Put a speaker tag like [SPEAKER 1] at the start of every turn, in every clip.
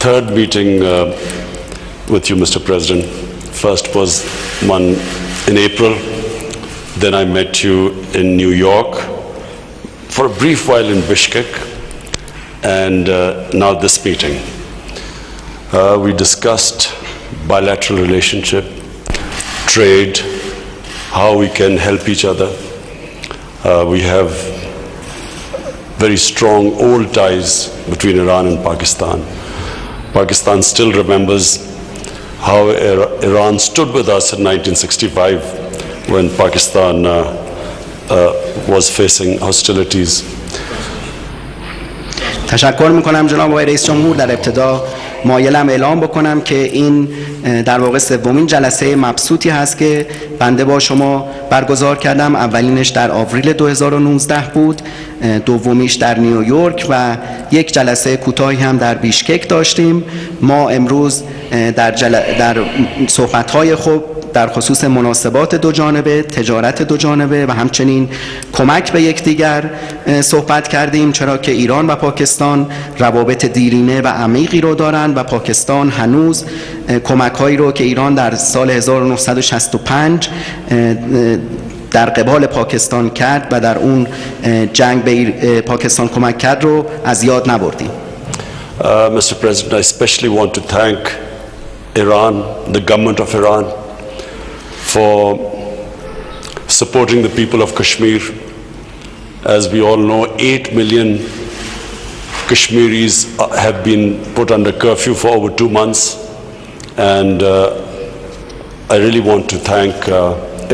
[SPEAKER 1] third meeting with you, Mr. President. First was one in April. Then I met you in New York for a brief while in Bishkek, and now this meeting. We discussed bilateral relationship, trade, how we can help each other. We have very strong old ties between Iran and Pakistan. Pakistan still remembers how Iran stood with us in 1965 when Pakistan was facing hostilities.
[SPEAKER 2] تشکر میکنم جناب آقای رئیس جمهور. در ابتدا مایلم اعلام بکنم که این در واقع سومین جلسه مبسوطی هست که بنده با شما برگزار کردم. اولینش در آوریل 2019 بود، دومیش در نیویورک و یک جلسه کوتاهی هم در بیشکک داشتیم. ما امروز در صحبت‌های خوب در خصوص مناسبات دو جانبه، تجارت دو جانبه و همچنین کمک به یکدیگر صحبت کردیم، چرا که ایران و پاکستان روابط دیرینه و عمیقی رو دارند و پاکستان هنوز کمک‌هایی رو که ایران در سال 1965 در قبال پاکستان کرد و در اون جنگ به پاکستان کمک کرد رو از یاد نبردیم.
[SPEAKER 1] Mr. President, I especially want to thank Iran, the government of Iran, for supporting the people of Kashmir. As we all know, 8 million Kashmiris have been put under curfew for over 2 months, and I really want to thank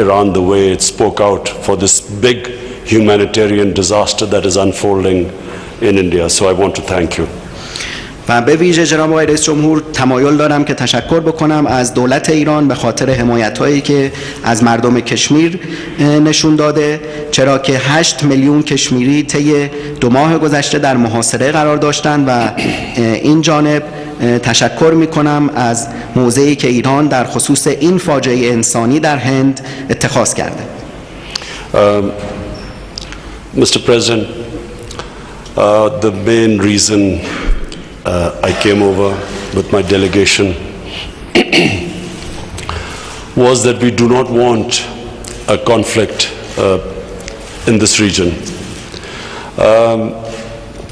[SPEAKER 1] Iran the way it spoke out for this big humanitarian disaster that is unfolding in India. So I want to thank you.
[SPEAKER 2] و به ویژه جناب آقای رئیس جمهور تمایل دارم که تشکر بکنم از دولت ایران به خاطر حمایت‌هایی که از مردم کشمیر نشون داده، چرا که 8 میلیون کشمیری طی 2 ماه گذشته در محاصره قرار داشتند و این جانب تشکر می‌کنم از موضعی که ایران در خصوص این فاجعه انسانی در هند اتخاذ کرده.
[SPEAKER 1] Mr. President, the main reason I came over with my delegation was that we do not want a conflict in this region.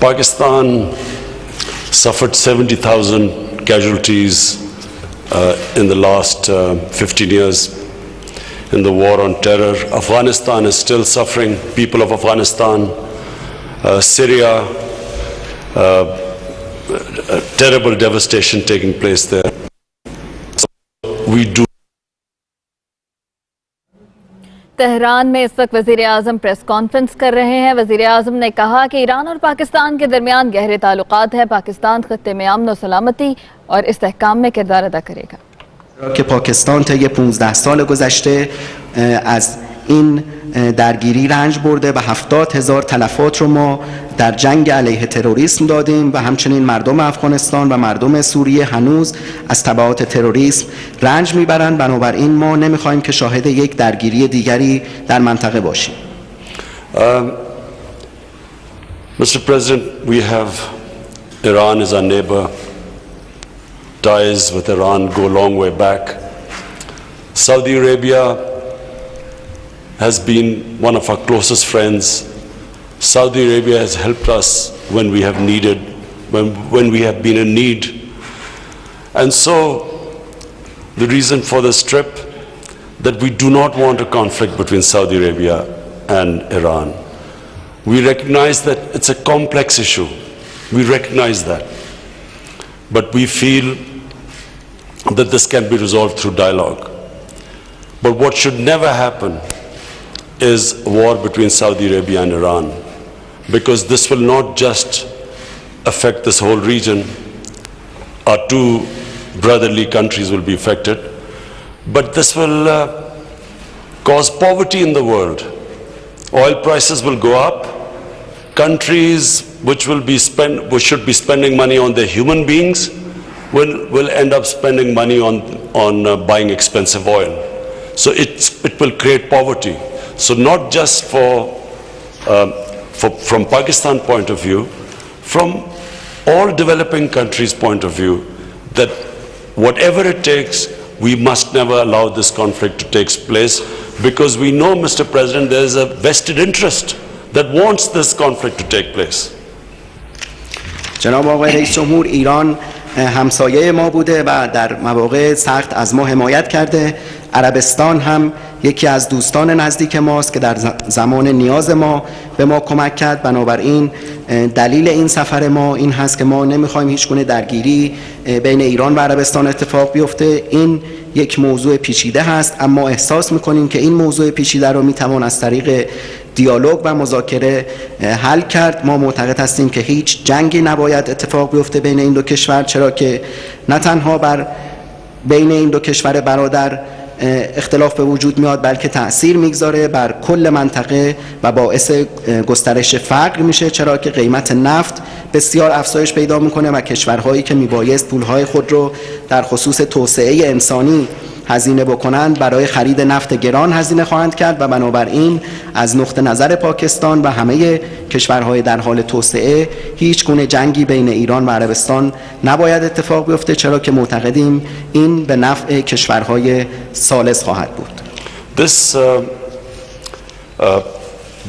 [SPEAKER 1] Pakistan suffered 70,000 casualties in the last 15 years in the war on terror. Afghanistan is still suffering, people of Afghanistan, Syria, terrible devastation taking place there. So we do.
[SPEAKER 3] Tehran में इस वक्त वज़ीर आज़म press conference कर रहे हैं। वज़ीर आज़म ने कहा कि ईरान और पाकिस्तान के दरमियान गहरे ताल्लुकात हैं। पाकिस्तान खत्ते में अमन और सलामती और इस्तेहकाम में किरदार अदा करेगा.
[SPEAKER 2] که پاکستان طی 15 سال گذشته از این درگیری رنج برده و 70,000 تلفات رو ما در جنگ علیه تروریسم دادیم و همچنین مردم افغانستان و مردم سوریه هنوز از تبعات تروریسم رنج میبرند. بنابراین ما نمیخوایم که شاهد یک درگیری دیگری در منطقه باشیم.
[SPEAKER 1] Mr. President, we have Iran as our neighbor. Ties with Iran go a long way back. Saudi Arabia has been one of our closest friends. Saudi Arabia has helped us when we have needed, when we have been in need. And so the reason for this trip, that we do not want a conflict between Saudi Arabia and Iran. We recognize that it's a complex issue. We recognize that. But we feel that this can be resolved through dialogue. But what should never happen is a war between Saudi Arabia and Iran, because this will not just affect this whole region. Our two brotherly countries will be affected, but this will cause poverty in the world. Oil prices will go up. Countries which should be spending money on their human beings will end up spending money on buying expensive oil. So it will create poverty. So not just from Pakistan point of view, from all developing countries' point of view that whatever it takes, we must never allow this conflict to take place, because we know, Mr. President, there is a vested interest that wants this conflict to take place.
[SPEAKER 2] جناب آقای رئیس جمهور، ایران همسایه ما بوده و در مواقع سخت از ما حمایت کرده. عربستان هم یکی از دوستان نزدیک ماست که در زمان نیاز ما به ما کمک کرد. بنابراین دلیل این سفر ما این هست که ما نمیخوایم هیچ گونه درگیری بین ایران و عربستان اتفاق بیفته. این یک موضوع پیچیده هست، اما احساس میکنیم که این موضوع پیچیده رو میتوان از طریق دیالوگ و مذاکره حل کرد. ما معتقد هستیم که هیچ جنگی نباید اتفاق بیفته بین این دو کشور، چرا که نه تنها بر بین این دو کشور برادر اختلاف به وجود میاد، بلکه تأثیر میگذاره بر کل منطقه و باعث گسترش فقر میشه، چرا که قیمت نفت بسیار افزایش پیدا میکنه و کشورهایی که میبایست پولهای خود رو در خصوص توسعه انسانی هزینه بکنند برای خرید نفت گران هزینه خواهند کرد و بنابراین از نقطه نظر پاکستان و همه کشورهای در حال توسعه هیچ گونه جنگی بین ایران و عربستان نباید اتفاق بیفته، چرا که معتقدیم این به نفع کشورهای ثالث خواهد بود.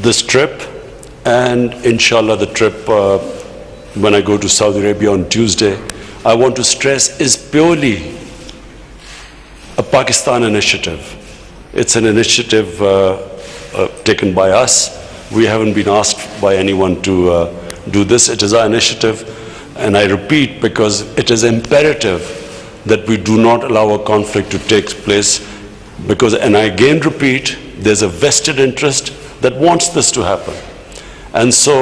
[SPEAKER 1] This trip and inshallah the trip when I go to Saudi Arabia on Tuesday, I want to stress is purely a Pakistan initiative. It's an initiative taken by us. We haven't been asked by anyone to do this. It is our initiative, and I repeat, because it is imperative that we do not allow a conflict to take place, because, and I again repeat, there's a vested interest that wants this to happen. And so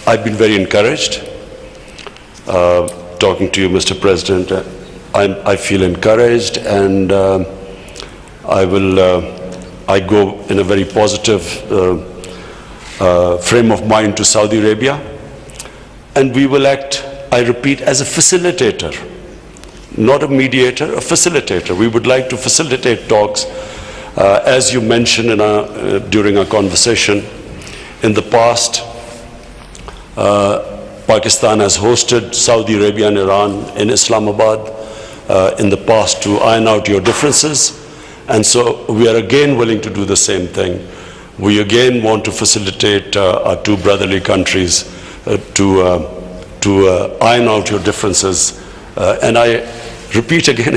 [SPEAKER 1] I've been very encouraged talking to you, Mr. President. I feel encouraged, and I go in a very positive frame of mind to Saudi Arabia, and we will act, I repeat, as a facilitator, not a mediator, a facilitator. We would like to facilitate talks, as you mentioned during our conversation. In the past, Pakistan has hosted Saudi Arabia and Iran in Islamabad in the past to iron out your differences, and so we are again willing to do the same thing. We again want to facilitate our two brotherly countries to iron out your differences, and I repeat again,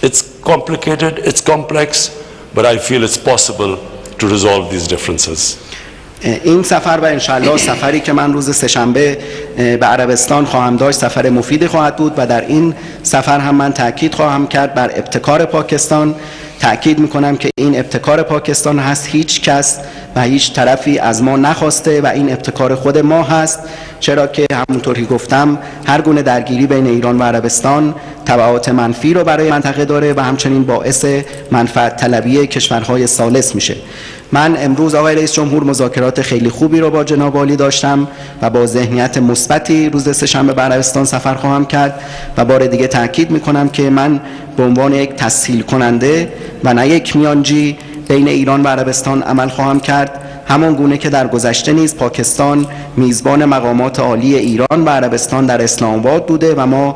[SPEAKER 1] it's complicated, it's complex, but I feel it's possible to resolve these differences.
[SPEAKER 2] این سفر و انشالله سفری که من روز سه‌شنبه به عربستان خواهم داشت سفر مفیدی خواهد بود و در این سفر هم من تاکید خواهم کرد بر ابتکار پاکستان. تاکید میکنم که این ابتکار پاکستان هست، هیچ کس و هیچ طرفی از ما نخواسته و این ابتکار خود ما هست، چرا که همونطور که گفتم هر گونه درگیری بین ایران و عربستان تبعات منفی رو برای منطقه داره و همچنین باعث منفعت طلبی کشورهای ثالث میشه. من امروز آقای رئیس جمهور مذاکرات خیلی خوبی رو با جناب عالی داشتم و با ذهنیت مثبتی روز سه‌شنبه به عربستان سفر خواهم کرد و بار دیگه تاکید میکنم که من به عنوان یک تسهیل کننده و نه یک میانجی بین ایران و عربستان عمل خواهم کرد، همان گونه که در گذشته نیز پاکستان میزبان مقامات عالی ایران و عربستان در اسلام آباد بوده و ما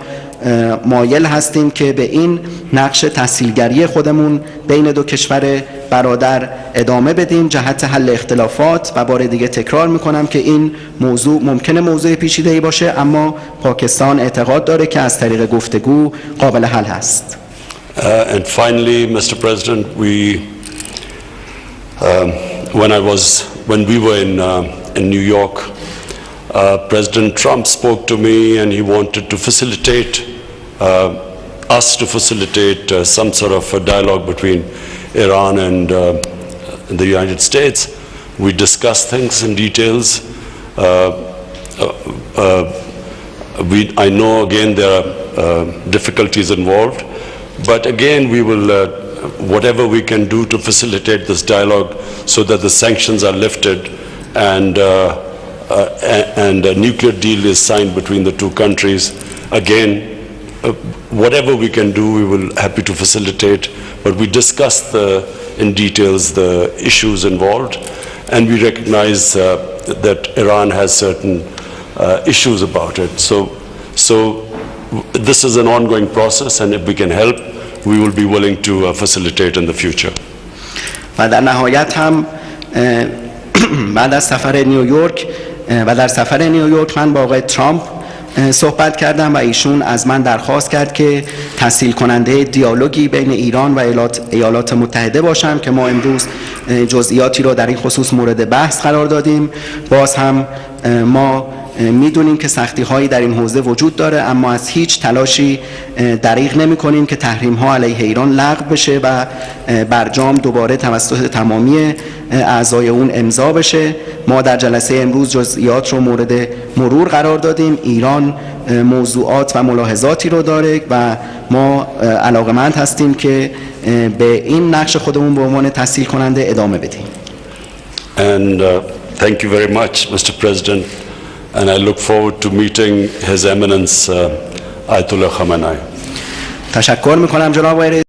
[SPEAKER 2] مایل هستیم که به این نقش تسهیلگری خودمون بین دو کشور برادر ادامه بدیم جهت حل اختلافات و بار دیگه تکرار میکنم که این موضوع ممکنه موضوع پیچیده‌ای باشه، اما پاکستان اعتقاد داره که از طریق گفتگو قابل حل هست.
[SPEAKER 1] And finally, Mr. President, when we were in New York, President Trump spoke to me and he wanted to facilitate some sort of a dialogue between Iran and the United States. We discussed things in details. I know again there are difficulties involved, but again we will whatever we can do to facilitate this dialogue so that the sanctions are lifted and a nuclear deal is signed between the two countries. Again, whatever we can do, we will happy to facilitate, but we discussed in details the issues involved, and we recognize that Iran has certain issues about it. So this is an ongoing process, and if we can help, we will be willing to facilitate in the future.
[SPEAKER 2] و در نهایت هم بعد از سفر نیویورک و در سفر نیویورک من با آقای ترامپ صحبت کردم و ایشون از من درخواست کرد که تسهیل کننده دیالوگی بین ایران و ایالات متحده باشم که ما امروز جزئیاتی رو در این خصوص مورد بحث قرار دادیم. باز هم ما میدونیم که سختی هایی در این حوزه وجود داره، اما از هیچ تلاشی دریغ نمی کنیم که تحریم ها علیه ایران لغو بشه و برجام دوباره توسط تمامی اعضای اون امضا بشه. ما در جلسه امروز جزئیات رو مورد مرور قرار دادیم. ایران موضوعات و ملاحظاتی رو داره و ما علاقمند هستیم که به این نقش خودمون به عنوان تسهیل کننده ادامه بدیم.
[SPEAKER 1] And thank you very much, Mr. President, and I look forward to meeting His Eminence Ayatollah Khamenei.
[SPEAKER 2] تشکر میکنم جناب آقای رئیس